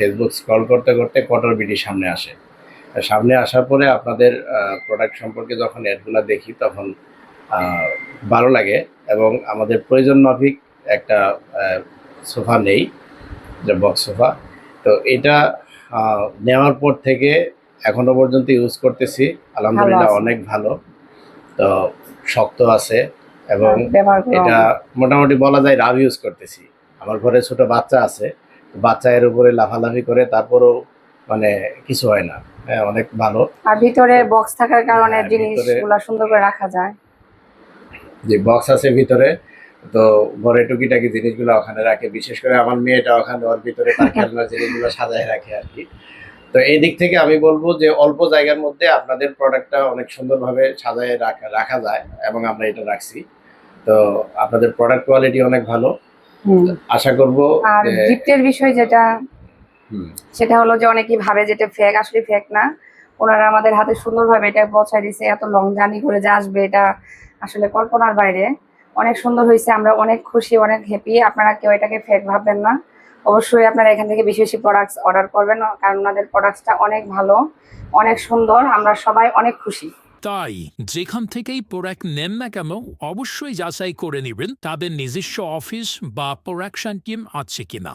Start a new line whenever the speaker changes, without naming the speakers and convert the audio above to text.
Facebook scroll করতে করতে কটর BD সামনে আসে। সামনে আসার পরে আপনাদের প্রোডাক্ট সম্পর্কে যখন অ্যাডগুলো দেখি তখন ভালো লাগে এবং আমাদের প্রয়োজন মাফিক একটা সোফা নেই, যে বক্স সোফা। তো এটা নেওয়ার পর থেকে এখনো পর্যন্ত ইউজ করতেছি, আলহামদুলিল্লাহ অনেক ভালো। তো শক্ত আছে এবং এটা মোটামুটি বলা যায় রাব ইউজ করতেছি। আমার ঘরে ছোট বাচ্চা আছে, বাচ্চা এর উপরে লাফালাফি করে, তারপরও মানে কিছু হয় না। হ্যাঁ, অনেক ভালো।
আর ভিতরে বক্স থাকার কারণে জিনিসগুলো সুন্দর করে রাখা যায়।
যে বক্স আছে ভিতরে, তো ঘরে টুকিটাকি জিনিসগুলো ওখানে রাখে, বিশেষ করে আমার মেয়েটা ওখানে ওর ভিতরে তার খেলনার জিনিসগুলো সাজায় রাখে আর কি। তো এই দিক থেকে আমি বলবো যে অল্প জায়গার মধ্যে আপনাদের প্রোডাক্টটা অনেক সুন্দরভাবে সাজায় রাখা যায় এবং আমরা এটা রাখছি। তো আপনাদের প্রোডাক্ট কোয়ালিটি অনেক ভালো। আশা করব।
আর গিফটের বিষয় যেটা, সেটা হলো যে অনেকেই ভাবে যেটা ফেক, আসলে ফেক না। ওনারা আমাদের হাতে সুন্দরভাবে এটা পৌঁছায় দিছে, এত লং জার্নি করে যে আসবে এটা আসলে কল্পনার বাইরে। অনেক সুন্দর হয়েছে, আমরা অনেক খুশি, অনেক হ্যাপি। আপনারা কেউ এটাকে ফেক ভাববেন না। অবশ্যই আপনারা এখান থেকে বেশি বেশি প্রোডাক্টস অর্ডার করবেন, কারণ ওনাদের প্রোডাক্টসটা অনেক ভালো, অনেক সুন্দর। আমরা সবাই অনেক খুশি।
তাই যেখান থেকেই প্রোডাক্ট নেন না কেন, অবশ্যই যাচাই করে নেবেন তাদের নিজস্ব অফিস বা প্রোডাকশন টিম আছে কিনা।